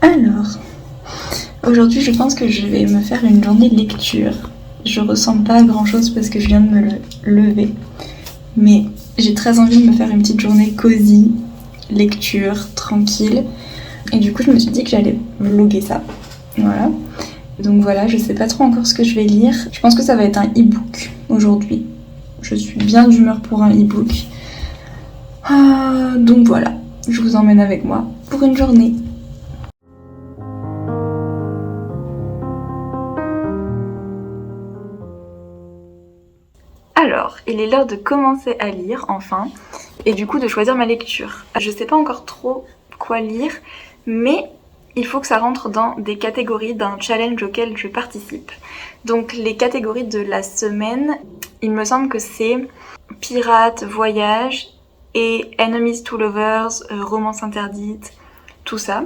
Alors, aujourd'hui je pense que je vais me faire une journée de lecture. Je ressemble pas à grand chose parce que je viens de me lever. Mais j'ai très envie de me faire une petite journée cosy, lecture, tranquille. Et du coup je me suis dit que j'allais vlogger ça. Voilà. Donc voilà, je sais pas trop encore ce que je vais lire. Je pense que ça va être un e-book aujourd'hui. Je suis bien d'humeur pour un e-book. Donc voilà, je vous emmène avec moi pour une journée. Alors, il est l'heure de commencer à lire, enfin, et du coup de choisir ma lecture. Je sais pas encore trop quoi lire, mais il faut que ça rentre dans des catégories d'un challenge auquel je participe. Donc les catégories de la semaine, il me semble que c'est pirates, voyage et enemies to lovers, romance interdite, tout ça.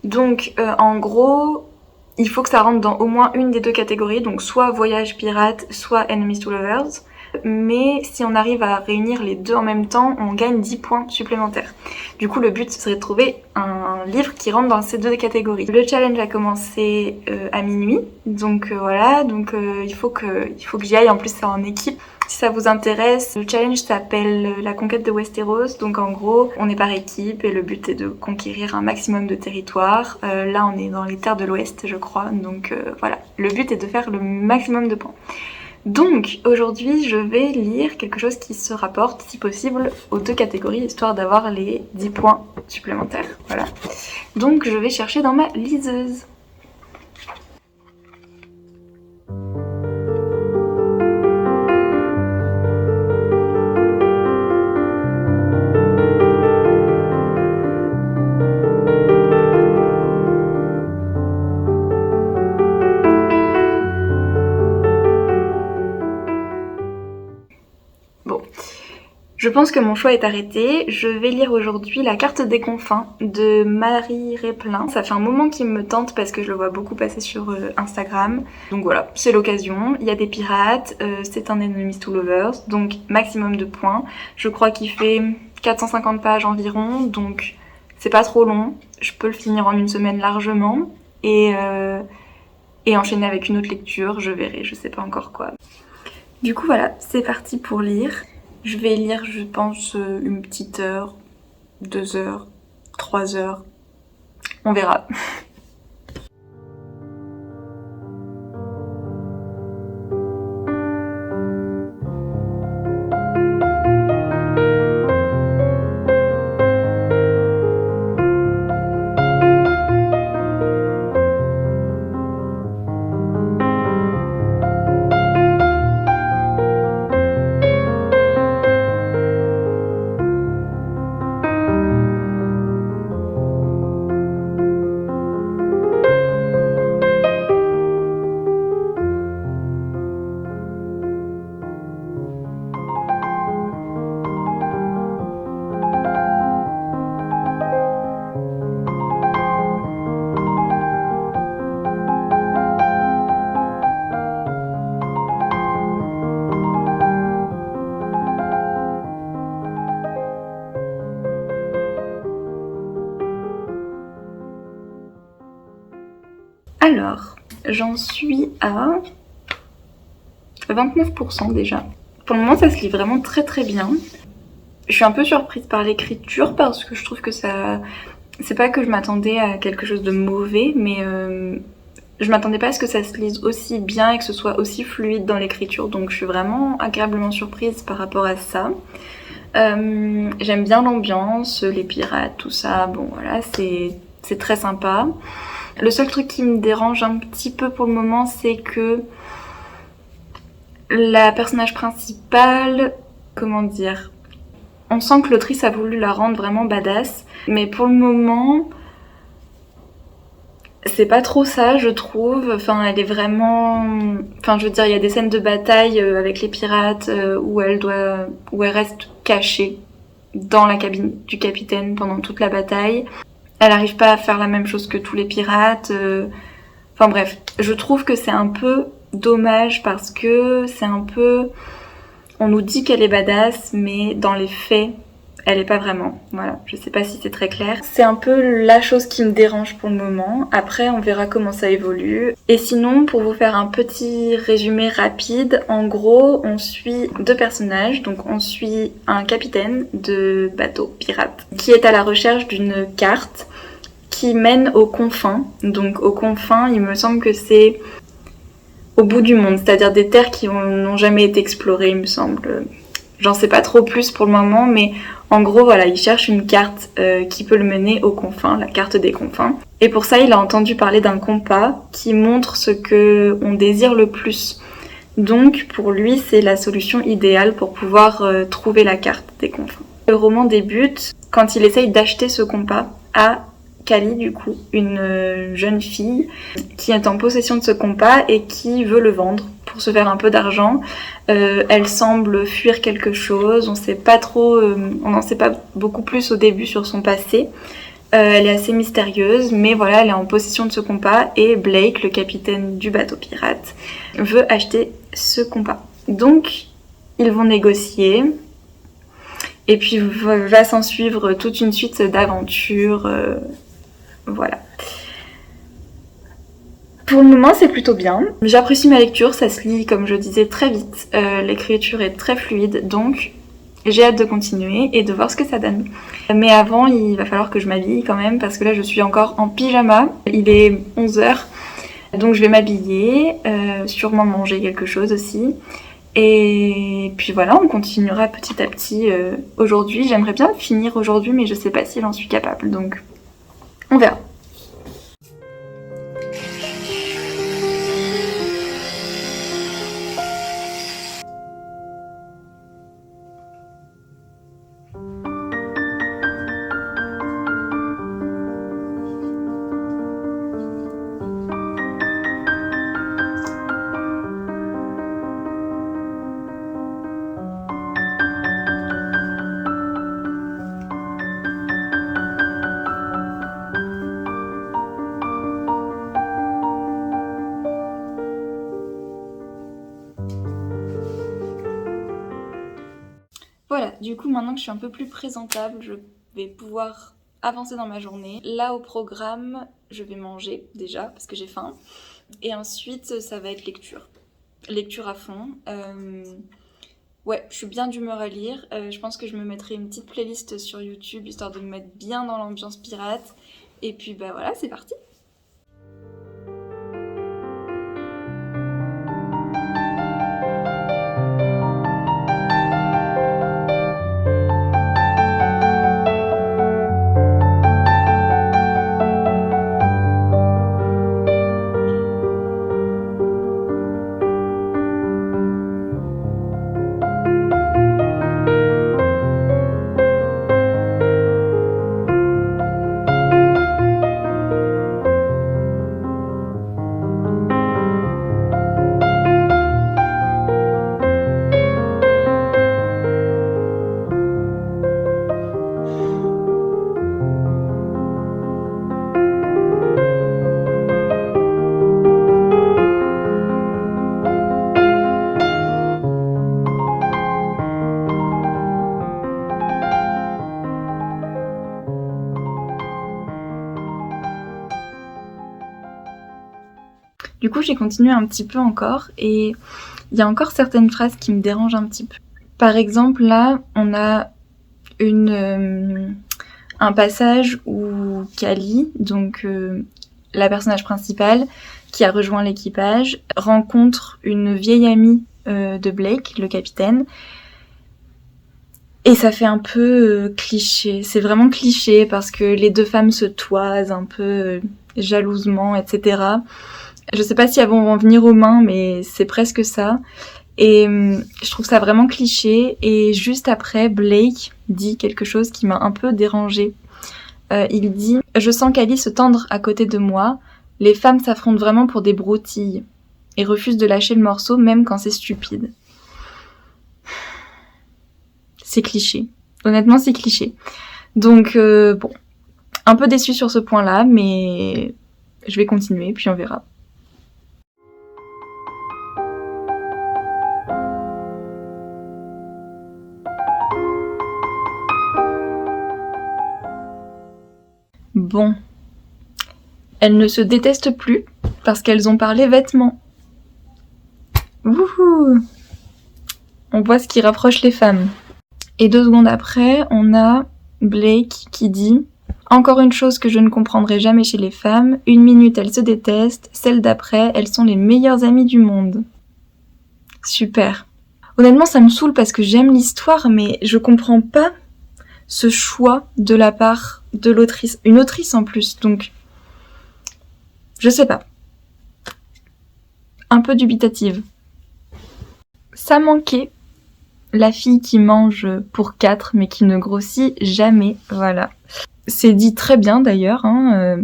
Donc en gros, il faut que ça rentre dans au moins une des deux catégories, donc soit voyage pirate, soit enemies to lovers. Mais si on arrive à réunir les deux en même temps, on gagne 10 points supplémentaires. Du coup, le but, ce serait de trouver un livre qui rentre dans ces deux catégories. Le challenge a commencé à minuit, donc voilà, donc il faut que j'y aille, en plus c'est en équipe. Si ça vous intéresse, le challenge s'appelle la conquête de Westeros, donc en gros, on est par équipe et le but est de conquérir un maximum de territoire. Là, on est dans les terres de l'Ouest, je crois, donc voilà. Le but est de faire le maximum de points. Donc aujourd'hui je vais lire quelque chose qui se rapporte si possible aux deux catégories histoire d'avoir les 10 points supplémentaires. Voilà. Donc je vais chercher dans ma liseuse. Bon. Je pense que mon choix est arrêté. Je vais lire aujourd'hui La carte des confins de Marie Replin. Ça fait un moment qu'il me tente parce que je le vois beaucoup passer sur Instagram. Donc voilà, c'est l'occasion. Il y a des pirates, c'est un enemies to lovers, donc maximum de points. Je crois qu'il fait 450 pages environ, donc c'est pas trop long. Je peux le finir en une semaine largement et enchaîner avec une autre lecture. Je verrai, je sais pas encore quoi. Du coup voilà, c'est parti pour lire. Je vais lire, je pense, une petite heure, 2 heures, 3 heures. On verra. Alors, j'en suis à 29% déjà. Pour le moment, ça se lit vraiment très très bien. Je suis un peu surprise par l'écriture parce que je trouve que ça... C'est pas que je m'attendais à quelque chose de mauvais, mais je m'attendais pas à ce que ça se lise aussi bien et que ce soit aussi fluide dans l'écriture, donc je suis vraiment agréablement surprise par rapport à ça. J'aime bien l'ambiance, les pirates, tout ça, bon voilà, c'est très sympa. Le seul truc qui me dérange un petit peu pour le moment, c'est que la personnage principale, comment dire, on sent que l'autrice a voulu la rendre vraiment badass, mais pour le moment, c'est pas trop ça, je trouve. Enfin, elle est vraiment... Enfin, je veux dire, il y a des scènes de bataille avec les pirates où elle reste cachée dans la cabine du capitaine pendant toute la bataille. Elle arrive pas à faire la même chose que tous les pirates. Enfin bref, je trouve que c'est un peu dommage parce que c'est un peu... On nous dit qu'elle est badass, mais dans les faits, elle est pas vraiment. Voilà, je sais pas si c'est très clair. C'est un peu la chose qui me dérange pour le moment. Après, on verra comment ça évolue. Et sinon, pour vous faire un petit résumé rapide, en gros, on suit deux personnages. Donc, on suit un capitaine de bateau pirate qui est à la recherche d'une carte qui mène aux confins. Donc, aux confins, il me semble que c'est au bout du monde, c'est-à-dire des terres qui n'ont jamais été explorées, il me semble. J'en sais pas trop plus pour le moment, mais en gros, voilà, il cherche une carte qui peut le mener aux confins, la carte des confins. Et pour ça, il a entendu parler d'un compas qui montre ce que on désire le plus. Donc, pour lui, c'est la solution idéale pour pouvoir trouver la carte des confins. Le roman débute quand il essaye d'acheter ce compas à Kali, du coup, une jeune fille qui est en possession de ce compas et qui veut le vendre pour se faire un peu d'argent. Elle semble fuir quelque chose, on sait pas trop, on n'en sait pas beaucoup plus au début sur son passé. Elle est assez mystérieuse, mais voilà, elle est en possession de ce compas et Blake, le capitaine du bateau pirate, veut acheter ce compas. Donc, ils vont négocier. Et puis va s'en suivre toute une suite d'aventures. Voilà. Pour le moment, c'est plutôt bien. J'apprécie ma lecture, ça se lit, comme je disais, très vite. L'écriture est très fluide, donc j'ai hâte de continuer et de voir ce que ça donne. Mais avant, il va falloir que je m'habille quand même, parce que là, je suis encore en pyjama. Il est 11h, donc je vais m'habiller, sûrement manger quelque chose aussi. Et puis voilà, on continuera petit à petit aujourd'hui. J'aimerais bien finir aujourd'hui, mais je sais pas si j'en suis capable, donc on verra. Voilà, du coup maintenant que je suis un peu plus présentable, je vais pouvoir avancer dans ma journée. Là au programme, je vais manger déjà parce que j'ai faim. Et ensuite, ça va être lecture. Lecture à fond. Ouais, je suis bien d'humeur à lire. Je pense que je me mettrai une petite playlist sur YouTube histoire de me mettre bien dans l'ambiance pirate. Et puis bah voilà, c'est parti. Du coup, j'ai continué un petit peu encore et il y a encore certaines phrases qui me dérangent un petit peu. Par exemple, là, on a un passage où Kali, donc la personnage principale, qui a rejoint l'équipage, rencontre une vieille amie de Blake, le capitaine. Et ça fait un peu cliché. C'est vraiment cliché parce que les deux femmes se toisent un peu jalousement, etc. Je sais pas si elles vont en venir aux mains, mais c'est presque ça. Et je trouve ça vraiment cliché. Et juste après, Blake dit quelque chose qui m'a un peu dérangée. Il dit « Je sens Kali se tendre à côté de moi. Les femmes s'affrontent vraiment pour des broutilles et refusent de lâcher le morceau même quand c'est stupide. » C'est cliché. Honnêtement, c'est cliché. Donc, bon, un peu déçue sur ce point-là, mais je vais continuer, puis on verra. Bon. Elles ne se détestent plus parce qu'elles ont parlé vêtements. Wouhou! On voit ce qui rapproche les femmes. Et 2 secondes après, on a Blake qui dit « Encore une chose que je ne comprendrai jamais chez les femmes, 1 minute elles se détestent, celle d'après, elles sont les meilleures amies du monde. » Super. Honnêtement, ça me saoule parce que j'aime l'histoire, mais je comprends pas ce choix de la part de l'autrice. Une autrice en plus, donc je sais pas. Un peu dubitative. Ça manquait. La fille qui mange pour 4 mais qui ne grossit jamais, voilà. C'est dit très bien d'ailleurs, hein.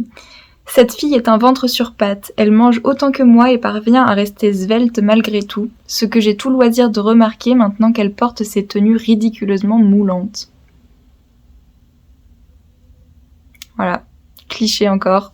Cette fille est un ventre sur pattes, elle mange autant que moi et parvient à rester svelte malgré tout, ce que j'ai tout loisir de remarquer maintenant qu'elle porte ses tenues ridiculeusement moulantes. Voilà, cliché encore.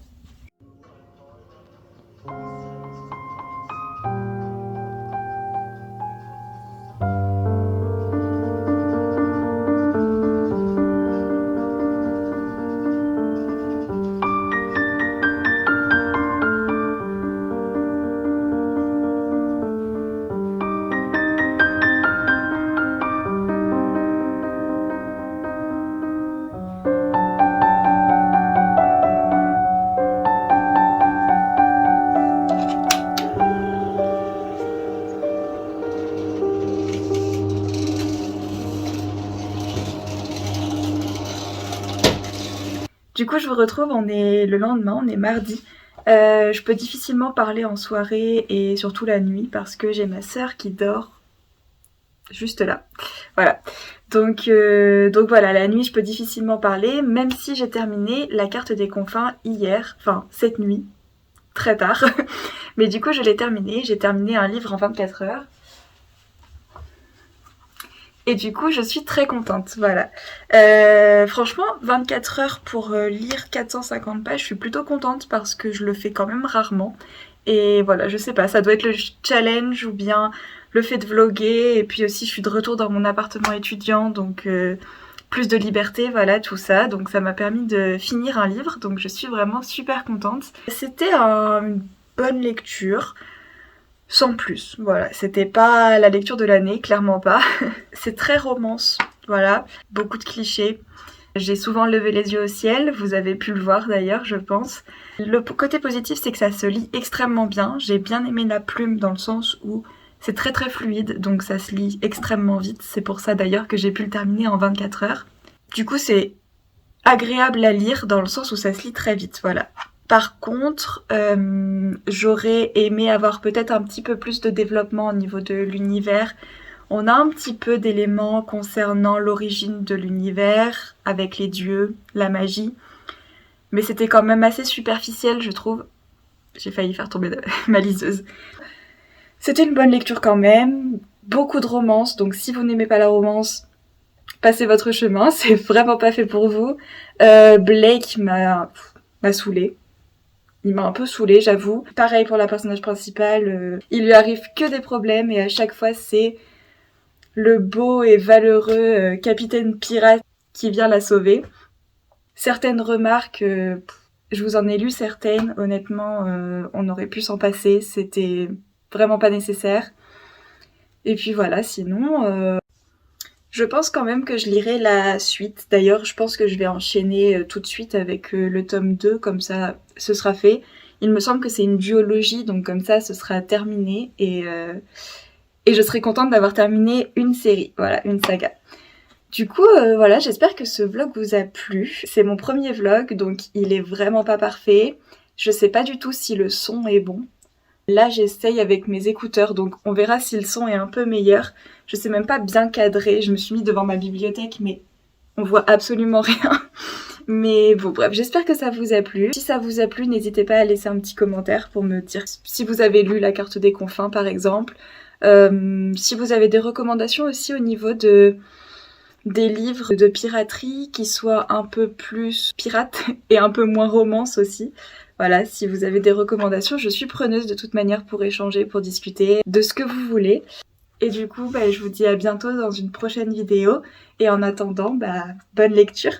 Du coup, je vous retrouve, on est le lendemain, on est mardi. Je peux difficilement parler en soirée et surtout la nuit parce que j'ai ma sœur qui dort juste là. Voilà. Donc voilà, la nuit, je peux difficilement parler, même si j'ai terminé la carte des confins hier, enfin cette nuit, très tard. Mais du coup, je l'ai terminé. J'ai terminé un livre en 24 heures. Et du coup, je suis très contente, voilà. Franchement, 24 heures pour lire 450 pages, je suis plutôt contente parce que je le fais quand même rarement. Et voilà, je sais pas, ça doit être le challenge ou bien le fait de vlogger. Et puis aussi, je suis de retour dans mon appartement étudiant, donc plus de liberté, voilà, tout ça. Donc ça m'a permis de finir un livre, donc je suis vraiment super contente. C'était une bonne lecture. Sans plus, voilà, c'était pas la lecture de l'année, clairement pas. C'est très romance, voilà, beaucoup de clichés. J'ai souvent levé les yeux au ciel, vous avez pu le voir d'ailleurs, je pense. Le côté positif, c'est que ça se lit extrêmement bien. J'ai bien aimé la plume dans le sens où c'est très très fluide, donc ça se lit extrêmement vite. C'est pour ça d'ailleurs que j'ai pu le terminer en 24 heures. Du coup, c'est agréable à lire dans le sens où ça se lit très vite, voilà. Par contre, j'aurais aimé avoir peut-être un petit peu plus de développement au niveau de l'univers. On a un petit peu d'éléments concernant l'origine de l'univers, avec les dieux, la magie. Mais c'était quand même assez superficiel, je trouve. J'ai failli faire tomber ma liseuse. C'était une bonne lecture quand même. Beaucoup de romance, donc si vous n'aimez pas la romance, passez votre chemin. C'est vraiment pas fait pour vous. Blake m'a saoulée. Il m'a un peu saoulée, j'avoue. Pareil pour la personnage principale, il lui arrive que des problèmes et à chaque fois c'est le beau et valeureux capitaine pirate qui vient la sauver. Certaines remarques, je vous en ai lu certaines, honnêtement, on aurait pu s'en passer, c'était vraiment pas nécessaire. Et puis voilà, sinon, je pense quand même que je lirai la suite. D'ailleurs, je pense que je vais enchaîner tout de suite avec le tome 2, comme ça, ce sera fait. Il me semble que c'est une duologie, donc comme ça, ce sera terminé. Et je serai contente d'avoir terminé une série, voilà, une saga. Du coup, voilà, j'espère que ce vlog vous a plu. C'est mon premier vlog, donc il est vraiment pas parfait. Je sais pas du tout si le son est bon. Là, j'essaye avec mes écouteurs, donc on verra si le son est un peu meilleur. Je sais même pas bien cadrer, je me suis mis devant ma bibliothèque, mais on voit absolument rien. Mais bon, bref, j'espère que ça vous a plu. Si ça vous a plu, n'hésitez pas à laisser un petit commentaire pour me dire si vous avez lu La Carte des Confins, par exemple. Si vous avez des recommandations aussi au niveau des livres de piraterie qui soient un peu plus pirates et un peu moins romance aussi. Voilà, si vous avez des recommandations, je suis preneuse de toute manière pour échanger, pour discuter de ce que vous voulez. Et du coup, je vous dis à bientôt dans une prochaine vidéo. Et en attendant, bonne lecture!